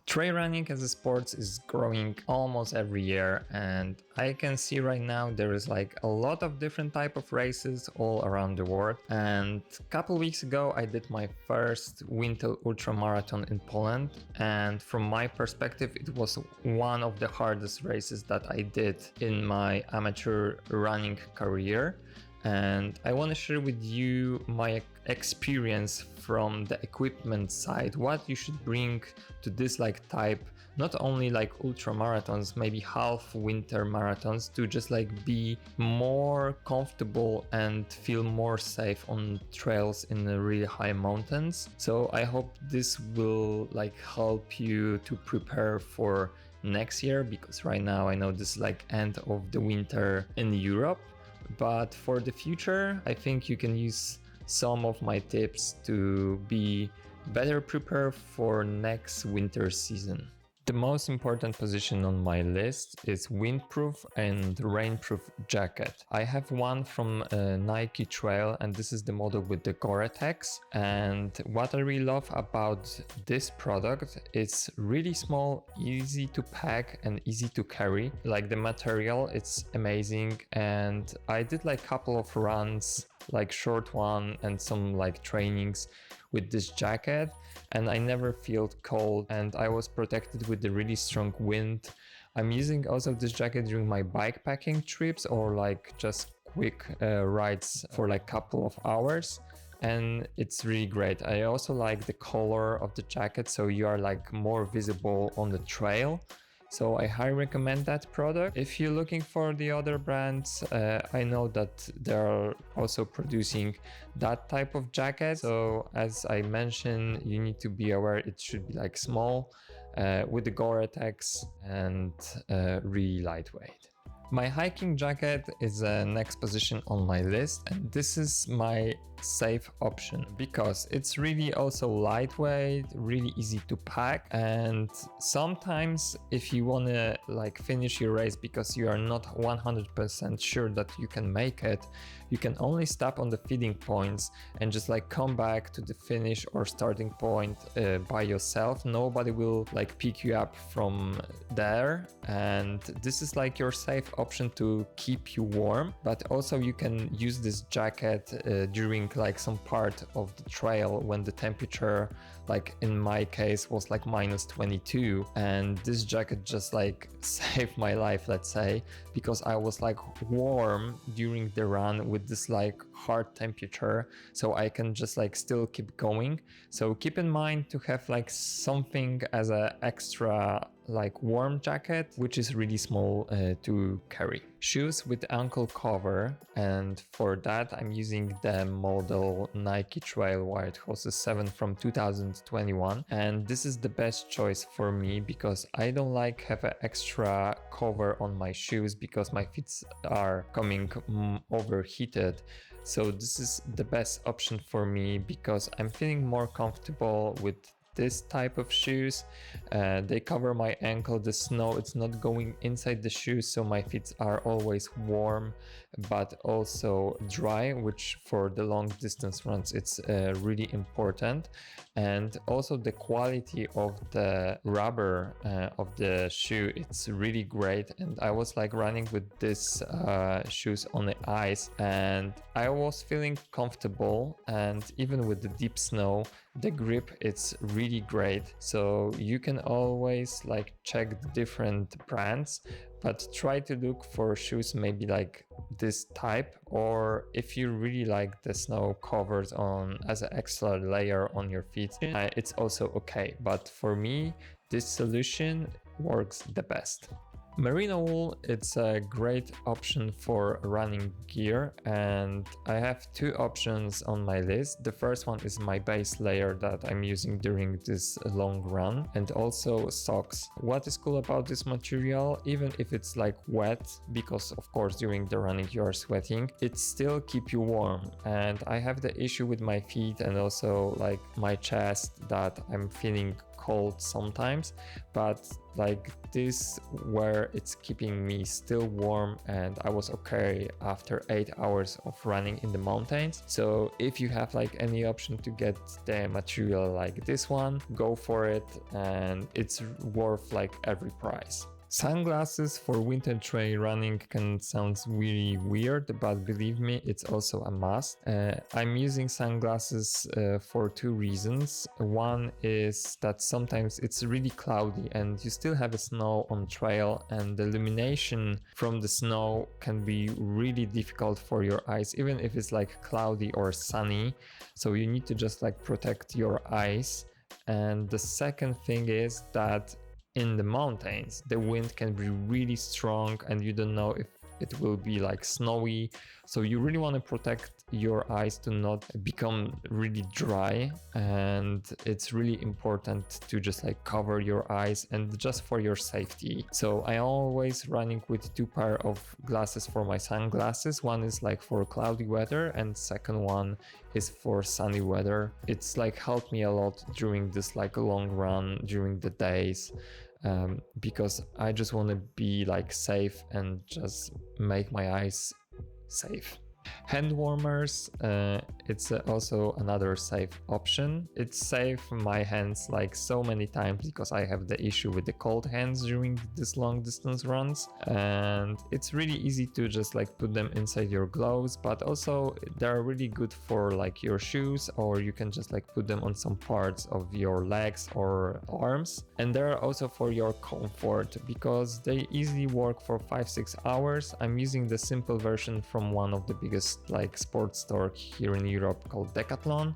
Trail running as a sport is growing almost every year, and I can see right now there is like a lot of different type of races all around the world. And a couple weeks ago I did my first winter ultra marathon in Poland, and from my perspective it was one of the hardest races that I did in my amateur running career. And I want to share with you my experience from the equipment side, what you should bring to this like type, not only like ultra marathons, maybe half winter marathons, to just like be more comfortable and feel more safe on trails in the really high mountains. So I hope this will like help you to prepare for next year, because right now I know this is like end of the winter in Europe. But for the future, I think you can use some of my tips to be better prepared for next winter season. The most important position on my list is windproof and rainproof jacket. I have one from Nike Trail, and this is the model with the Gore-Tex. And what I really love about this product, it's really small, easy to pack and easy to carry. Like the material, it's amazing. And I did like a couple of runs, like short one and some like trainings with this jacket, and I never felt cold, and I was protected with the really strong wind. I'm using also this jacket during my bikepacking trips or like just quick rides for like couple of hours, and it's really great. I also like the color of the jacket, so you are like more visible on the trail. So I highly recommend that product. If you're looking for the other brands, I know that they're also producing that type of jacket. So as I mentioned, you need to be aware it should be like small with the Gore-Tex and really lightweight. My hiking jacket is the next position on my list, and this is my safe option because it's really also lightweight, really easy to pack, and sometimes if you want to like finish your race because you are not 100% sure that you can make it, you can only stop on the feeding points and just like come back to the finish or starting point by yourself. Nobody will like pick you up from there, and this is like your safe option to keep you warm. But also you can use this jacket during like some part of the trail when the temperature, like in my case, was like -22, and this jacket just like saved my life, let's say, because I was like warm during the run with this like hard temperature, so I can just like still keep going. So keep in mind to have like something as a extra like warm jacket, which is really small to carry. Shoes with ankle cover, and for that I'm using the model Nike Trail White Horses 7 from 2021, and this is the best choice for me because I don't like have an extra cover on my shoes because my feet are coming overheated. So this is the best option for me because I'm feeling more comfortable with this type of shoes. They cover my ankle, the snow, it's not going inside the shoes, so my feet are always warm but also dry, which for the long distance runs it's really important. And also the quality of the rubber of the shoe, it's really great. And I was like running with this shoes on the ice, and I was feeling comfortable, and even with the deep snow, the grip, it's really great. So you can always like check the different brands, but try to look for shoes maybe like this type, or if you really like the snow covers on as an extra layer on your feet, it's also okay. But for me, this solution works the best. Merino wool, it's a great option for running gear, and I have two options on my list. The first one is my base layer that I'm using during this long run, and also socks. What is cool about this material, even if it's like wet, because of course during the running you are sweating, it still keep you warm. And I have the issue with my feet and also like my chest that I'm feeling cold sometimes, but like this where it's keeping me still warm, and I was okay after 8 hours of running in the mountains. So if you have like any option to get the material like this one, go for it, and it's worth like every price. Sunglasses for winter trail running can sound really weird, but believe me, it's also a must. I'm using sunglasses for two reasons. One is that sometimes it's really cloudy and you still have a snow on trail, and the illumination from the snow can be really difficult for your eyes, even if it's like cloudy or sunny. So you need to just like protect your eyes. And the second thing is that in the mountains, the wind can be really strong and you don't know if it will be like snowy. So you really want to protect your eyes to not become really dry, and it's really important to just like cover your eyes and just for your safety. So I always running with two pair of glasses for my sunglasses. One is like for cloudy weather and second one is for sunny weather. It's like helped me a lot during this like long run during the days. Because I just want to be like safe and just make my eyes safe. Hand warmers, it's also another safe option. It saved my hands like so many times because I have the issue with the cold hands during this long distance runs, and it's really easy to just like put them inside your gloves, but also they're really good for like your shoes, or you can just like put them on some parts of your legs or arms. And they're also for your comfort because they easily work for 5-6 hours. I'm using the simple version from one of the biggest like sports store here in Europe called Decathlon.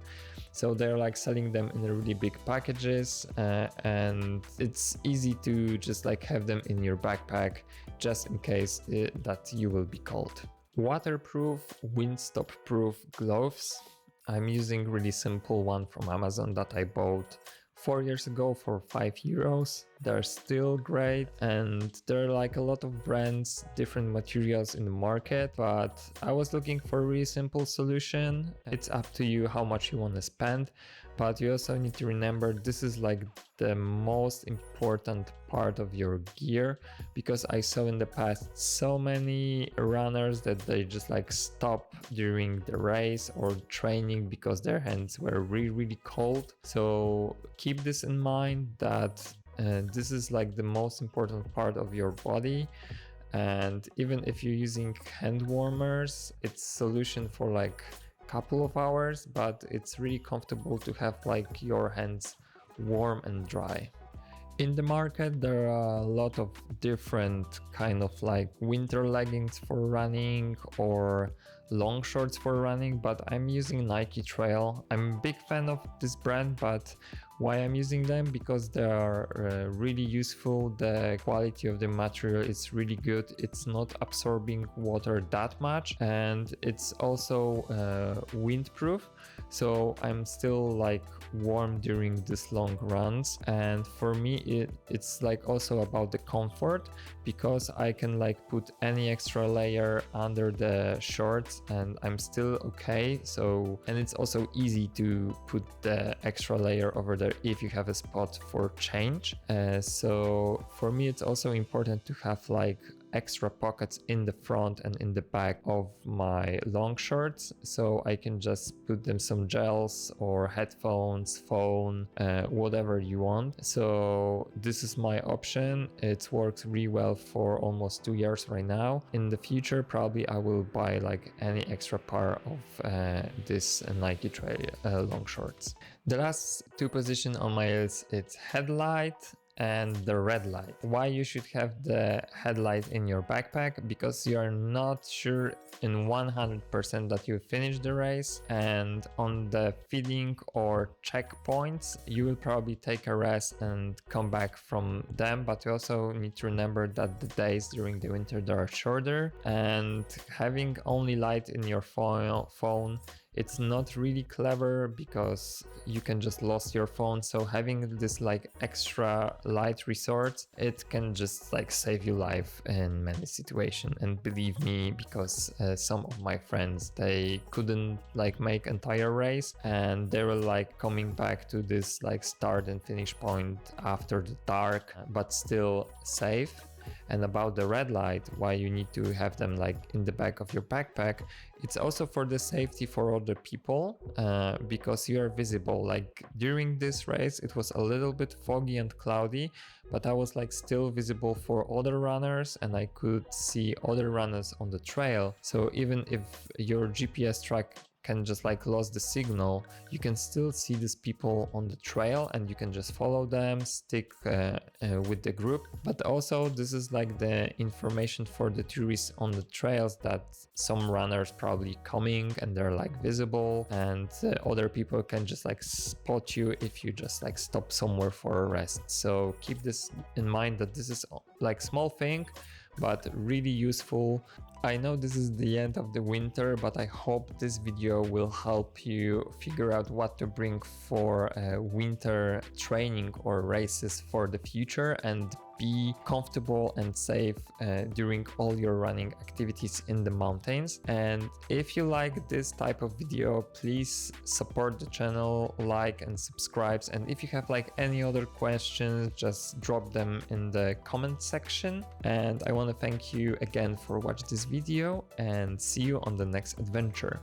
So they're like selling them in really big packages, and it's easy to just like have them in your backpack just in case that you will be cold. Waterproof, windstop proof gloves. I'm using really simple one from Amazon that I bought 4 years ago for €5. They're still great, and there are like a lot of brands, different materials in the market, but I was looking for a really simple solution. It's up to you how much you want to spend, but you also need to remember this is like the most important part of your gear, because I saw in the past so many runners that they just like stop during the race or training because their hands were really cold. So keep this in mind that this is like the most important part of your body, and even if you're using hand warmers, it's solution for like couple of hours, but it's really comfortable to have like your hands warm and dry. In the market there are a lot of different kind of like winter leggings for running or long shorts for running, but I'm using Nike Trail. I'm a big fan of this brand, but why I'm using them? Because they are really useful. The quality of the material is really good. It's not absorbing water that much, and it's also windproof. So I'm still like warm during these long runs, and for me it's like also about the comfort, because I can like put any extra layer under the shorts and I'm still okay. So, and it's also easy to put the extra layer over there if you have a spot for change. So for me it's also important to have like extra pockets in the front and in the back of my long shorts, so I can just put them some gels or headphones, phone, whatever you want. So this is my option. It works really well for almost 2 years right now. In the future probably I will buy like any extra pair of this Nike Trail long shorts. The last two positions on my list, it's headlight and the red light. Why you should have the headlight in your backpack? Because you are not sure in 100% that you finish the race, and on the feeding or checkpoints you will probably take a rest and come back from them, but you also need to remember that the days during the winter they are shorter, and having only light in your phone It's not really clever because you can just lose your phone, so having this like extra light resort, it can just like save you life in many situations. And believe me, because some of my friends, they couldn't like make entire race, and they were like coming back to this like start and finish point after the dark, but still safe. And about the red light, why you need to have them like in the back of your backpack, it's also for the safety for other people, because you are visible. Like during this race, it was a little bit foggy and cloudy, but I was like still visible for other runners, and I could see other runners on the trail. So even if your GPS track can just like lose the signal, you can still see these people on the trail, and you can just follow them, stick with the group. But also this is like the information for the tourists on the trails, that some runners probably coming and they're like visible, and other people can just like spot you if you just like stop somewhere for a rest. So keep this in mind, that this is like small thing, but really useful. I know this is the end of the winter, but I hope this video will help you figure out what to bring for winter training or races for the future, and be comfortable and safe during all your running activities in the mountains. And if you like this type of video, please support the channel, like and subscribe. And if you have like any other questions, just drop them in the comment section. And I want to thank you again for watching this video, and see you on the next adventure.